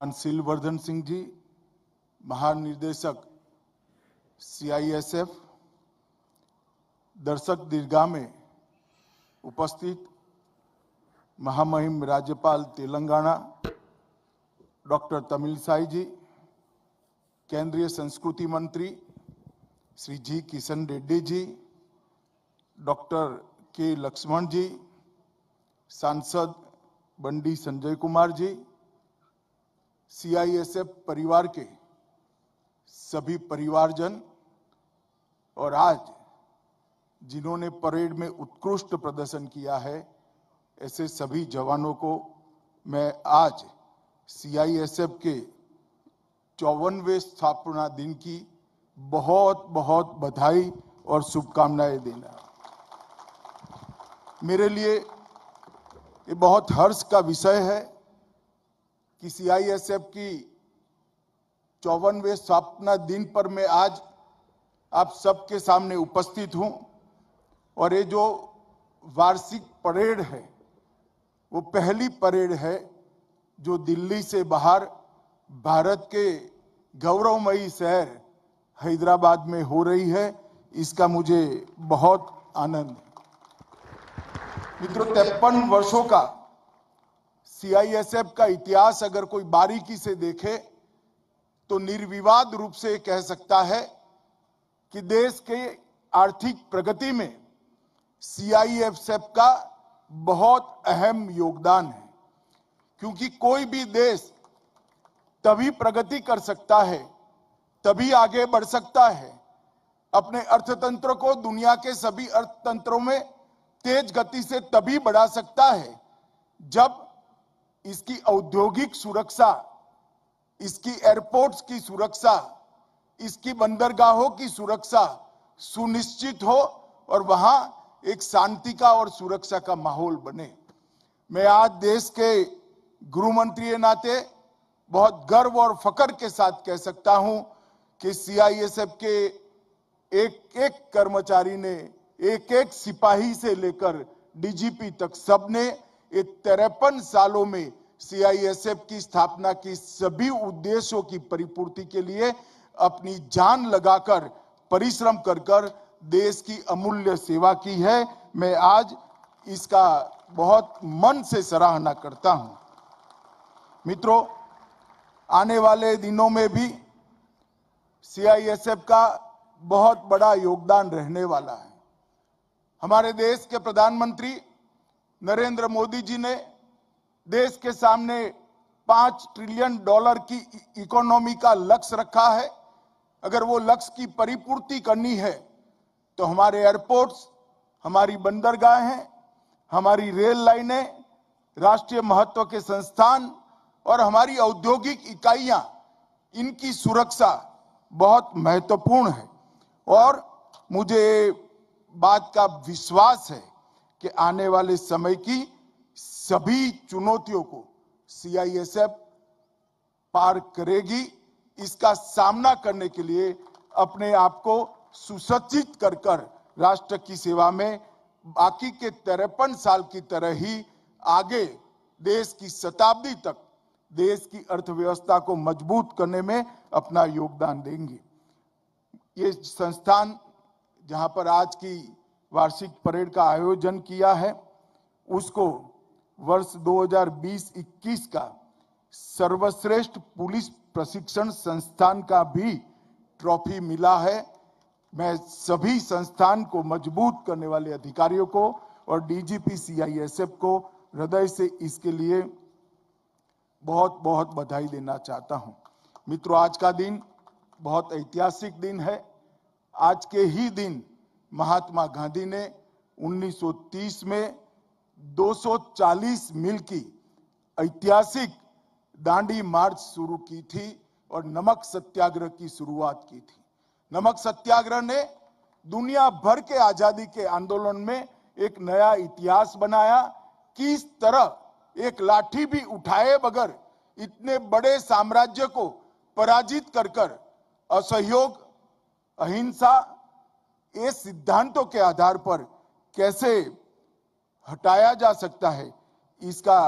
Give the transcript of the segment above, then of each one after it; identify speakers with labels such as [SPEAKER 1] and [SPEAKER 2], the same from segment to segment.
[SPEAKER 1] सिलवर्धन सिंह जी, महानिर्देशक CISF, दर्शक दीर्घा में उपस्थित महामहिम राज्यपाल तेलंगाना डॉक्टर तमिलसाई जी, केंद्रीय संस्कृति मंत्री श्री जी किशन रेड्डी जी, डॉक्टर के लक्ष्मण जी, सांसद बंडी संजय कुमार जी, CISF परिवार के सभी परिवारजन और आज जिन्होंने परेड में उत्कृष्ट प्रदर्शन किया है, ऐसे सभी जवानों को मैं आज CISF के 54वें स्थापना दिन की बहुत बहुत बधाई और शुभकामनाएं देना। मेरे लिए ये बहुत हर्ष का विषय है कि CISF की 54वें स्थापना दिन पर मैं आज आप सबके सामने उपस्थित हूं और ये जो वार्षिक परेड है वो पहली परेड है जो दिल्ली से बाहर भारत के गौरवमयी शहर हैदराबाद में हो रही है। इसका मुझे बहुत आनंद है। मित्रों, 53 वर्षों का CISF का इतिहास अगर कोई बारीकी से देखे तो निर्विवाद रूप से कह सकता है कि देश के आर्थिक प्रगति में CISF का बहुत अहम योगदान है, क्योंकि कोई भी देश तभी प्रगति कर सकता है, तभी आगे बढ़ सकता है, अपने अर्थतंत्र को दुनिया के सभी अर्थतंत्रों में तेज गति से तभी बढ़ा सकता है जब इसकी औद्योगिक सुरक्षा, इसकी एयरपोर्ट्स की सुरक्षा, इसकी बंदरगाहों की सुरक्षा सुनिश्चित हो और वहां एक शांति का और सुरक्षा का माहौल बने। मैं आज देश के गृह मंत्री के नाते बहुत गर्व और फख्र के साथ कह सकता हूं कि CISF के एक एक कर्मचारी ने, एक एक सिपाही से लेकर DGP तक सबने ये 53 सालों में CISF की स्थापना की सभी उद्देश्यों की परिपूर्ति के लिए अपनी जान लगाकर, परिश्रम कर देश की अमूल्य सेवा की है। मैं आज इसका बहुत मन से सराहना करता हूं। मित्रों, आने वाले दिनों में भी CISF का बहुत बड़ा योगदान रहने वाला है। हमारे देश के प्रधानमंत्री नरेंद्र मोदी जी ने देश के सामने $5 ट्रिलियन की इकोनॉमी का लक्ष्य रखा है। अगर वो लक्ष्य की परिपूर्ति करनी है तो हमारे एयरपोर्ट्स, हमारी बंदरगाहें, हमारी रेल लाइनें, राष्ट्रीय महत्व के संस्थान और हमारी औद्योगिक इकाइयां, इनकी सुरक्षा बहुत महत्वपूर्ण है। और मुझे बात का विश्वास है कि आने वाले समय की सभी चुनौतियों को CISF पार करेगी। इसका सामना करने के लिए अपने आप को सुसज्जित कर राष्ट्र की सेवा में बाकी के 53 साल की तरह ही आगे देश की शताब्दी तक देश की अर्थव्यवस्था को मजबूत करने में अपना योगदान देंगे। ये संस्थान जहां पर आज की वार्षिक परेड का आयोजन किया है, उसको वर्ष 2020-21 का सर्वश्रेष्ठ पुलिस प्रशिक्षण संस्थान का भी ट्रॉफी मिला है। मैं सभी संस्थान को मजबूत करने वाले अधिकारियों को और DGP CISF को हृदय से इसके लिए बहुत बहुत बधाई देना चाहता हूं। मित्रों, आज का दिन बहुत ऐतिहासिक दिन है। आज के ही दिन महात्मा गांधी ने 1930 में 240 मील की ऐतिहासिक दांडी मार्च शुरू की थी और नमक सत्याग्रह की शुरुआत की थी। नमक सत्याग्रह ने दुनिया भर के आजादी के आंदोलन में एक नया इतिहास बनाया। किस तरह एक लाठी भी उठाए बगैर इतने बड़े साम्राज्य को पराजित कर असहयोग, अहिंसा, ये सिद्धांतों के आधार पर कैसे हटाया जा सकता है, इसका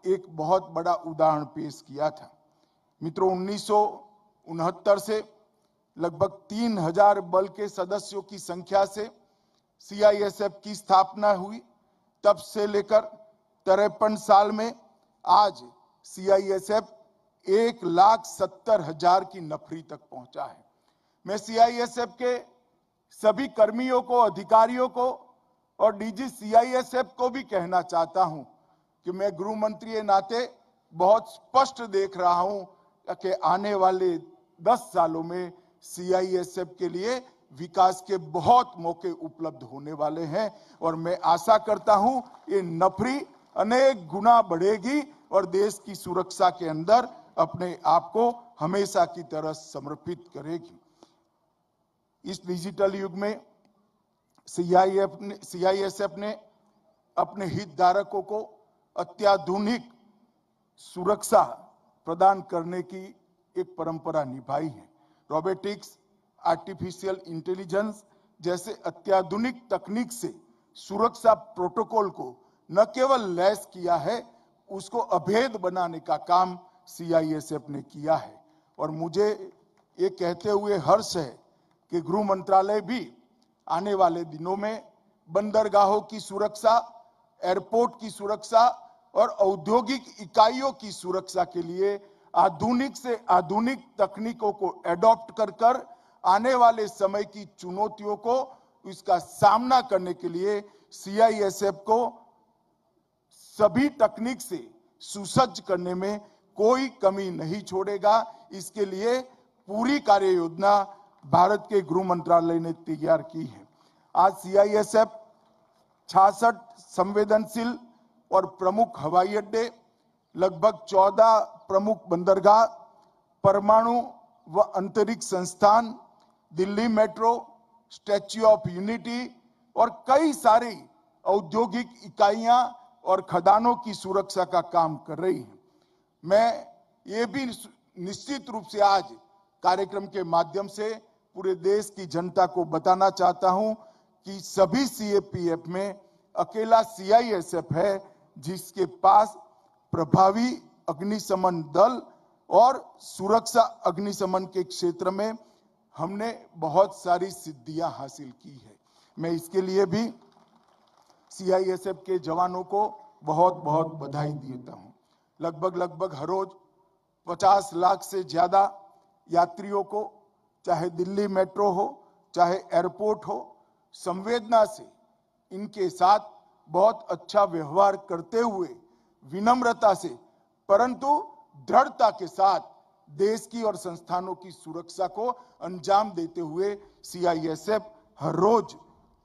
[SPEAKER 1] एक बहुत बड़ा उदाहरण पेश किया था। मित्रों, 1969 से लगभग 3000 बल के सदस्यों की संख्या से सीआईएसएफ की स्थापना हुई। तब से लेकर 53 साल में आज सीआईएसएफ 1,70,000 की नफरी तक पहुंचा है। मैं सीआईएसएफ के सभी कर्मियों को, अधिकारियों को और डीजी सीआईएसएफ को भी कहना चाहता हूं कि मैं गृह मंत्री के नाते बहुत स्पष्ट देख रहा हूं कि आने वाले 10 सालों में सीआईएसएफ के लिए विकास के बहुत मौके उपलब्ध होने वाले हैं और मैं आशा करता हूं ये नफरी अनेक गुना बढ़ेगी और देश की सुरक्षा के अंदर अपने आप को हमेशा की तरह समर्पित करेगी। इस डिजिटल युग में सीआईएसएफ ने अपने हितधारकों को अत्याधुनिक सुरक्षा प्रदान करने की एक परंपरा निभाई है। रोबोटिक्स, आर्टिफिशियल इंटेलिजेंस जैसे अत्याधुनिक तकनीक से सुरक्षा प्रोटोकॉल को न केवल लैस किया है, उसको अभेद बनाने का काम सीआईएसएफ ने किया है। और मुझे ये कहते हुए हर्ष है कि गृह मंत्रालय भी आने वाले दिनों में बंदरगाहों की सुरक्षा, एयरपोर्ट की सुरक्षा और औद्योगिक इकाइयों की सुरक्षा के लिए आधुनिक से आधुनिक तकनीकों को एडॉप्ट कर आने वाले समय की चुनौतियों को इसका सामना करने के लिए सीआईएसएफ को सभी तकनीक से सुसज्ज करने में कोई कमी नहीं छोड़ेगा। इसके लिए पूरी कार्य योजना भारत के गृह मंत्रालय ने तैयार की है। आज सीआईएसएफ 66 संवेदनशील और प्रमुख हवाई अड्डे, लगभग 14 प्रमुख बंदरगाह, परमाणु व अंतरिक्ष संस्थान, Delhi metro, statue of unity और कई सारी औद्योगिक इकाइयां और खदानों की सुरक्षा का काम कर रही है। मैं ये भी निश्चित रूप से आज कार्यक्रम के माध्यम से पूरे देश की जनता को बताना चाहता हूं कि सभी सीएपीएफ में अकेला सीआईएसएफ है जिसके पास प्रभावी अग्निशमन दल और सुरक्षा अग्निशमन के क्षेत्र में हमने बहुत सारी सिद्धियां हासिल की है। मैं इसके लिए भी सीआईएसएफ के जवानों को बहुत बहुत बधाई देता हूं। लगभग हर रोज 50 लाख से ज्यादा यात्रियों को, चाहे दिल्ली मेट्रो हो, चाहे एयरपोर्ट हो, संवेदना से इनके साथ बहुत अच्छा व्यवहार करते हुए, विनम्रता से परंतु दृढ़ता के साथ देश की और संस्थानों की सुरक्षा को अंजाम देते हुए सीआईएसएफ हर रोज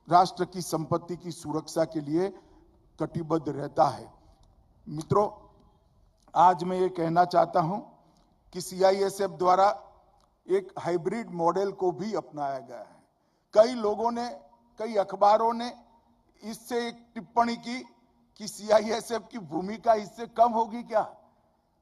[SPEAKER 1] राष्ट्र की संपत्ति की सुरक्षा के लिए कटिबद्ध रहता है। मित्रों, आज मैं ये कहना चाहता हूं कि सीआईएसएफ द्वारा एक हाइब्रिड मॉडल को भी अपनाया गया है। कई लोगों ने, कई अखबारों ने इससे एक टिप्पणी की कि सीआईएसएफ की भूमिका इससे कम होगी क्या।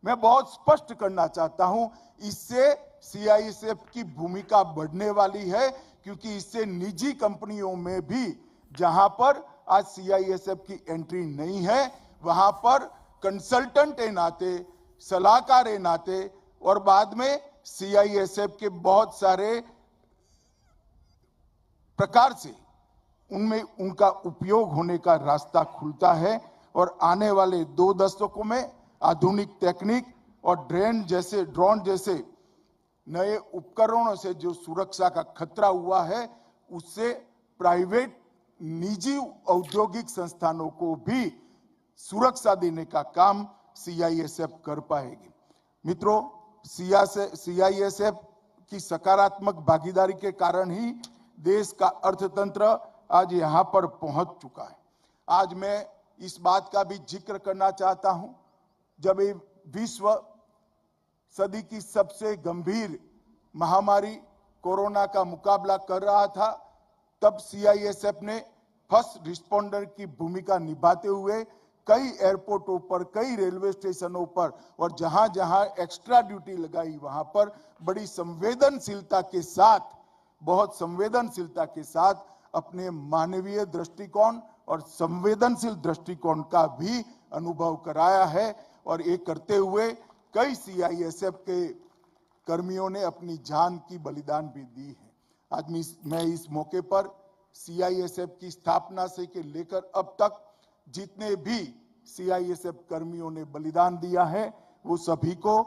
[SPEAKER 1] मैं बहुत स्पष्ट करना चाहता हूं, इससे सीआईएसएफ की भूमिका बढ़ने वाली है, क्योंकि इससे निजी कंपनियों में भी जहां पर आज सीआईएसएफ की एंट्री नहीं है, वहां पर कंसल्टेंट के नाते, सलाहकार के नाते और बाद में सीआईएसएफ के बहुत सारे प्रकार से उनमें उनका उपयोग होने का रास्ता खुलता है। और आने वाले 2 दशकों में आधुनिक तकनीक और ड्रोन जैसे नए उपकरणों से जो सुरक्षा का खतरा हुआ है, उससे प्राइवेट निजी औद्योगिक संस्थानों को भी सुरक्षा देने का काम सीआईएसएफ कर पाएगी। मित्रों, सीआईएसएफ की सकारात्मक भागीदारी के कारण ही देश का अर्थतंत्र आज यहां पर पहुंच चुका है। आज मैं इस बात का भी जिक्र करना चाहता हूं, जब ये विश्व सदी की सबसे गंभीर महामारी कोरोना का मुकाबला कर रहा था, तब सीआईएसएफ ने फर्स्ट रिस्पॉन्डर की भूमिका निभाते हुए कई एयरपोर्टों पर, कई रेलवे स्टेशनों पर और जहां जहां एक्स्ट्रा ड्यूटी लगाई, वहां पर बड़ी संवेदनशीलता के साथ, बहुत संवेदनशीलता के साथ अपने मानवीय दृष्टिकोण और संवेदनशील दृष्टिकोण का भी अनुभव कराया है। और ये करते हुए कई सीआईएसएफ के कर्मियों ने अपनी जान की बलिदान भी दी है। आज मैं इस मौके पर सीआईएसएफ की स्थापना से के लेकर अब तक जितने भी सीआईएसएफ कर्मियों ने बलिदान दिया है वो सभी को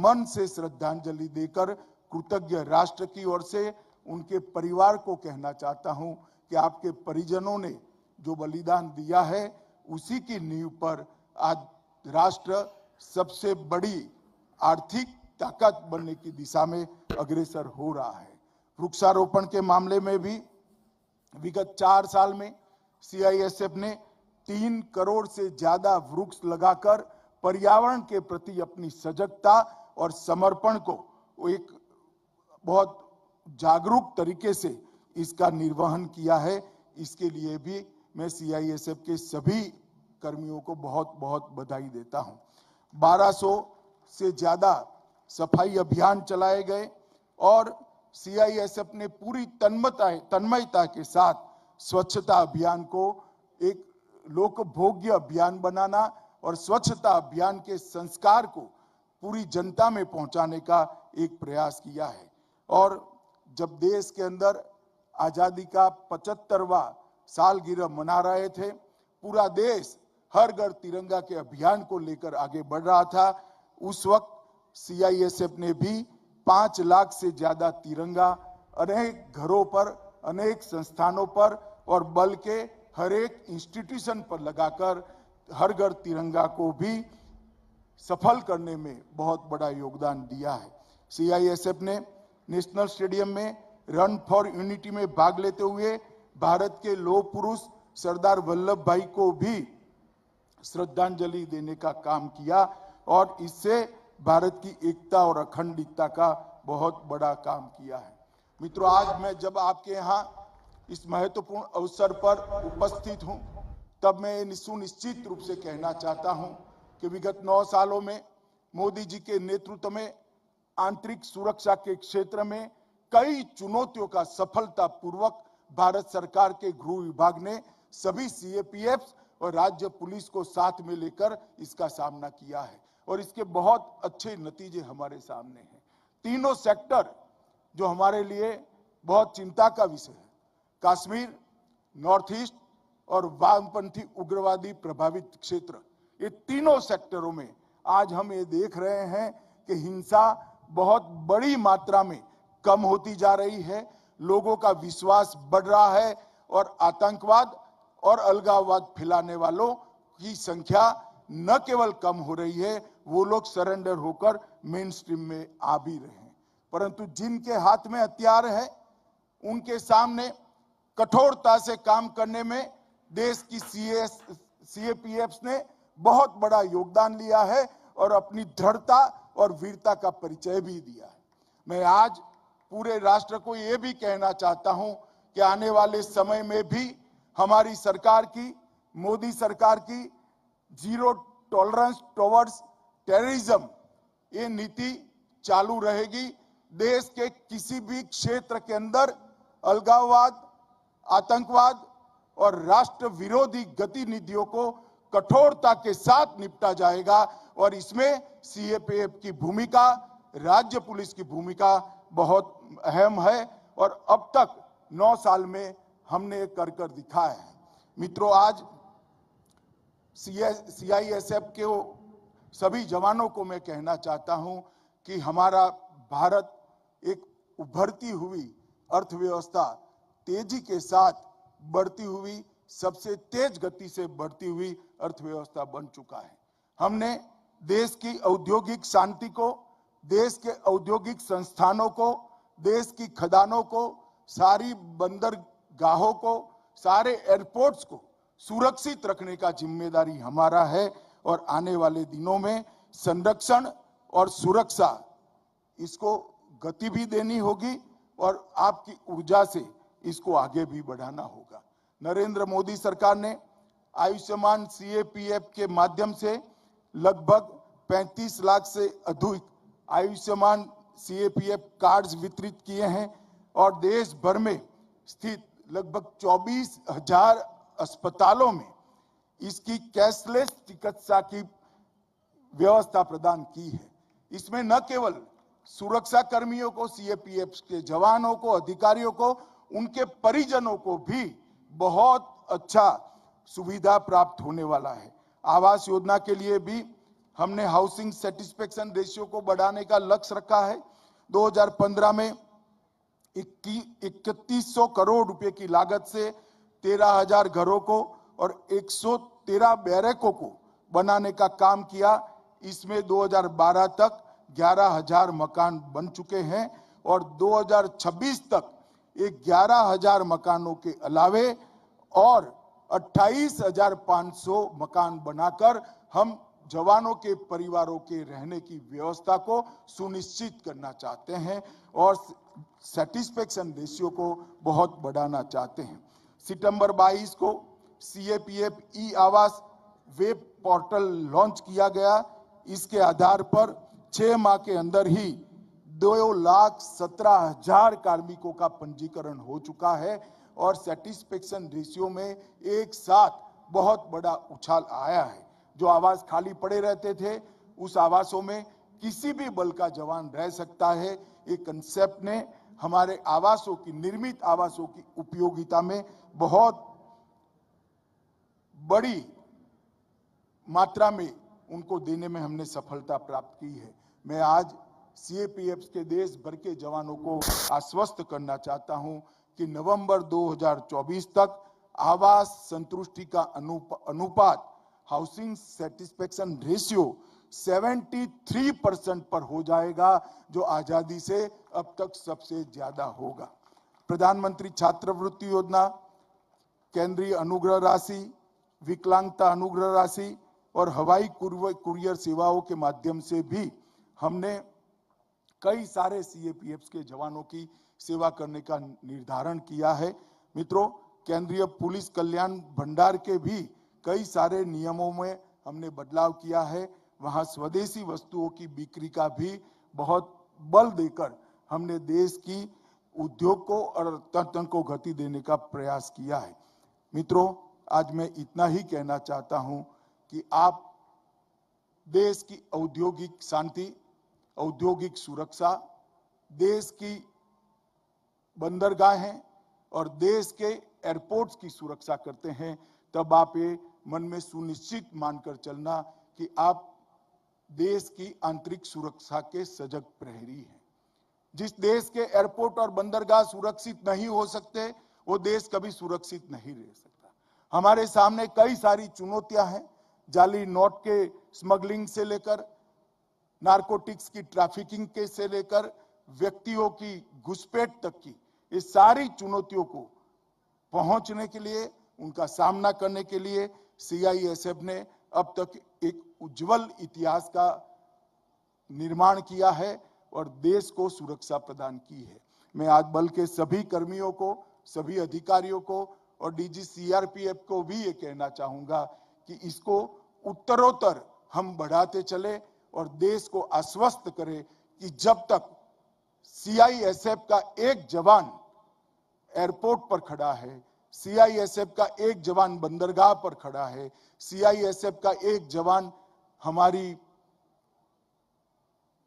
[SPEAKER 1] मन से श्रद्धांजलि देकर कृतज्ञ राष्ट्र की ओर से उनके परिवार को कहना चाहता हूं कि आपके परिजनों ने जो बलिदान दिया है उसी की नींव पर आज राष्ट्र सबसे बड़ी आर्थिक ताकत बनने की दिशा में अग्रसर हो रहा है। वृक्षारोपण के मामले में भी विगत 4 साल में सीआईएसएफ ने 3 करोड़ से ज्यादा वृक्ष लगाकर पर्यावरण के प्रति अपनी सजगता और समर्पण को एक बहुत जागरूक तरीके से इसका निर्वहन किया है। इसके लिए भी मैं सीआईएसएफ के सभी कर्मियों को बहुत बहुत बधाई देता हूं। 1200 से ज्यादा सफाई अभियान चलाए गए और सीआईएसएफ ने पूरी तन्मयता के साथ स्वच्छता अभियान को एक लोकभोग्य अभियान बनाना और स्वच्छता अभियान के संस्कार को पूरी जनता में पहुंचाने का एक प्रयास किया है। और जब देश के अंदर आजादी का 75वां सालगिरह मना रहे थे, पूरा देश हर घर तिरंगा के अभियान को लेकर आगे बढ़ रहा था, उस वक्त सीआईएसएफ ने भी 5 लाख से ज्यादा तिरंगा अनेक घरों पर, अनेक संस्थानों पर और बल के हर एक इंस्टीट्यूशन पर लगाकर हर घर तिरंगा को भी सफल करने में बहुत बड़ा योगदान दिया है। सीआईएसएफ ने नेशनल स्टेडियम में रन फॉर यूनिटी में भाग लेते हुए भारत के लौह पुरुष सरदार वल्लभ भाई को भी श्रद्धांजलि देने का काम किया और इससे भारत की एकता और अखंडता का बहुत बड़ा काम किया है। मित्रों, आज मैं जब आपके यहाँ इस महत्वपूर्ण अवसर पर उपस्थित हूं, तब मैं सुनिश्चित रूप से कहना चाहता हूं कि विगत 9 सालों में मोदी जी के नेतृत्व में आंतरिक सुरक्षा के क्षेत्र में कई चुनौतियों का सफलतापूर्वक भारत सरकार के गृह विभाग ने सभी सीएपीएफ और राज्य पुलिस को साथ में लेकर इसका सामना किया है और इसके बहुत अच्छे नतीजे हमारे सामने हैं। तीनों सेक्टर जो हमारे लिए बहुत चिंता का विषय है, कश्मीर, नॉर्थ ईस्ट और वामपंथी उग्रवादी प्रभावित क्षेत्र, ये तीनों सेक्टरों में आज हम ये देख रहे हैं कि हिंसा बहुत बड़ी मात्रा में कम होती जा रही है, लोगों का विश्वास बढ़ रहा है और आतंकवाद और अलगाववाद फैलाने वालों की संख्या न केवल कम हो रही है, वो लोग सरेंडर होकर मेन स्ट्रीम में आ भी रहे हैं। परंतु जिनके हाथ में हथियार है उनके सामने कठोरता से काम करने में देश की सीएपीएफ ने बहुत बड़ा योगदान लिया है और अपनी दृढ़ता और वीरता का परिचय भी दिया है। मैं आज पूरे राष्ट्र को यह भी कहना चाहता हूं कि आने वाले समय में भी हमारी सरकार की, मोदी सरकार की जीरो टॉलरेंस टुवर्ड्स टेररिज्म ये नीति चालू रहेगी। देश के किसी भी क्षेत्र के अंदर अलगाववाद, आतंकवाद और राष्ट्र विरोधी गतिविधियों को कठोरता के साथ निपटा जाएगा और इसमें सीएपीएफ की भूमिका, राज्य पुलिस की भूमिका बहुत अहम है और अब तक 9 साल में हमने कर दिखाया है। मित्रों, आज सीआईएसएफ के सभी जवानों को मैं कहना चाहता हूं कि हमारा भारत एक उभरती हुई अर्थव्यवस्था, तेजी के साथ बढ़ती हुई, सबसे तेज गति से बढ़ती हुई अर्थव्यवस्था बन चुका है। हमने देश की औद्योगिक शांति को, देश के औद्योगिक संस्थानों को, देश की खदानों को, सारी बंदरगाहों को, सारे एयरपोर्ट्स को सुरक्षित रखने का जिम्मेदारी हमारा है और आने वाले दिनों में संरक्षण और सुरक्षा इसको गति भी देनी होगी और आपकी ऊर्जा से इसको आगे भी बढ़ाना होगा। नरेंद्र मोदी सरकार ने आयुष्मान सीएपीएफ के माध्यम से लगभग 35 लाख से अधिक आयुष्मान सीएपीएफ कार्ड्स वितरित किए हैं और देश भर में स्थित लगभग 24,000 अस्पतालों में इसकी कैशलेस चिकित्सा की व्यवस्था प्रदान की है। इसमें न केवल सुरक्षा कर्मियों को, सीएपीएफ के जवानों को, अधिकारियों को, उनके परिजनों को भी बहुत अच्छा सुविधा प्राप्त होने वाला है। आवास योजना के लिए भी हमने हाउसिंग सेटिस्फेक्शन रेशियो को बढ़ाने का लक्ष्य रखा है। 2015 में 3100 करोड़ रुपए की लागत से 13,000 घरों को और 113 बैरकों को बनाने का काम किया। इसमें 2012 तक 11,000 मकान बन चुके हैं और 2026 तक 11,000 मकानों के अलावे और 28,500 मकान बनाकर हम जवानों के परिवारों के रहने की व्यवस्था को सुनिश्चित करना चाहते हैं और सेटिस्फेक्शन रेशियो को बहुत बढ़ाना चाहते हैं। सितंबर 22 को सीएपीएफ ई आवास वेब पोर्टल लॉन्च किया गया। इसके आधार पर 6 माह के अंदर ही 2,17,000 कार्मिकों का पंजीकरण हो चुका है और सेटिस्फेक्शन रेशियो में एक साथ बहुत बड़ा उछाल आया है। जो आवास खाली पड़े रहते थे, उस आवासों में किसी भी बल का जवान रह सकता है। ये कंसेप्ट ने हमारे आवासों की, निर्मित आवासों की उपयोगिता में बहुत बड़ी मात्रा में उनको देने में हमने सफलता प्राप्त की है। मैं आज सीएपीएफ के देश भर के जवानों को आश्वस्त करना चाहता हूं कि नवंबर 2024 तक आवास संतुष्टि का अनुपात, हाउसिंग सेटिस्फेक्शन रेशियो 73% पर हो जाएगा, जो आजादी से अब तक सबसे ज्यादा होगा। प्रधानमंत्री छात्रवृत्ति योजना, केंद्रीय अनुग्रह राशि, विकलांगता अनुग्रह राशि और हवाई कुरियर सेवाओं के माध्यम से भी हमने कई सारे सीएपीएफ के जवानों की सेवा करने का निर्धारण किया है। मित्रों, केंद्रीय पुलिस कल्याण भंडार के भी कई सारे नियमों में हमने बदलाव किया है। वहां स्वदेशी वस्तुओं की बिक्री का भी बहुत बल देकर हमने देश की उद्योग को और अर्थतंत्र को गति देने का प्रयास किया है। मित्रों, आज मैं इतना ही कहना चाहता हूं कि आप देश की औद्योगिक शांति, औद्योगिक सुरक्षा, देश की बंदरगाहें और देश के एयरपोर्ट्स की सुरक्षा करते हैं, तब आप ये मन में सुनिश्चित मानकर चलना कि आप देश की आंतरिक सुरक्षा के सजग प्रहरी हैं। जिस देश के एयरपोर्ट और बंदरगाह सुरक्षित नहीं हो सकते, वो देश कभी सुरक्षित नहीं रह सकता। हमारे सामने कई सारी चुनौतियां हैं, जाली नोट के स्मगलिंग से लेकर नारकोटिक्स की ट्रैफिकिंग के से लेकर व्यक्तियों की घुसपैठ तक की, इस सारी चुनौतियों को पहुंचने के लिए, उनका सामना करने के लिए सीआईएसएफ ने अब तक एक उज्जवल इतिहास का निर्माण किया है और देश को सुरक्षा प्रदान की है। मैं आज बल के सभी कर्मियों को, सभी अधिकारियों को और डीजी सीआरपीएफ को भी ये कहना चाहूंगा कि इसको उत्तरोत्तर हम बढ़ाते चले और देश को आश्वस्त करें कि जब तक सीआईएसएफ का एक जवान एयरपोर्ट पर खड़ा है, सीआईएसएफ का एक जवान बंदरगाह पर खड़ा है, सीआईएसएफ का एक जवान हमारी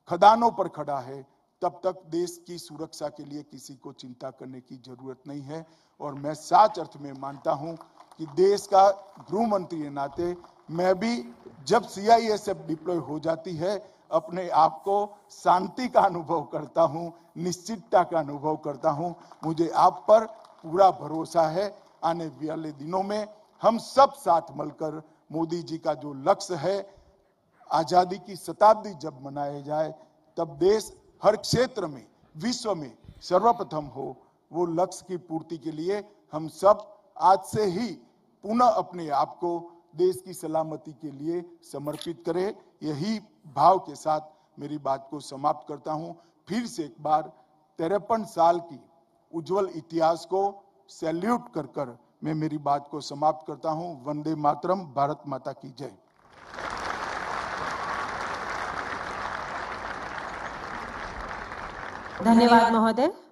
[SPEAKER 1] खदानों पर खड़ा है, तब तक देश की सुरक्षा के लिए किसी को चिंता करने की जरूरत नहीं है। और मैं सच अर्थ में मानता हूं कि देश का गृह मंत्री के नाते मैं भी जब सीआईएसएफ डिप्लॉय हो जाती है, अपने आप को शांति का अनुभव करता हूं, निश्चितता का अनुभव करता हूं। मुझे आप पर पूरा भरोसा है। आने वाले दिनों में हम सब साथ मिलकर मोदी जी का जो लक्ष्य है, आजादी की शताब्दी जब मनाया जाए, तब देश हर क्षेत्र में, विश्व में सर्वप्रथम हो। वो लक्ष्य की पूर्ति के लिए हम सब आज से ही पुनः अपने आप को देश की सलामती के लिए समर्पित करें। यही भाव के साथ मेरी बात को समाप्त करता हूं। फिर से एक बार 53 साल की उज्जवल इतिहास को सैल्यूट कर कर मैं मेरी बात को समाप्त करता हूं। वंदे मातरम। भारत माता की जय।
[SPEAKER 2] धन्यवाद महोदय।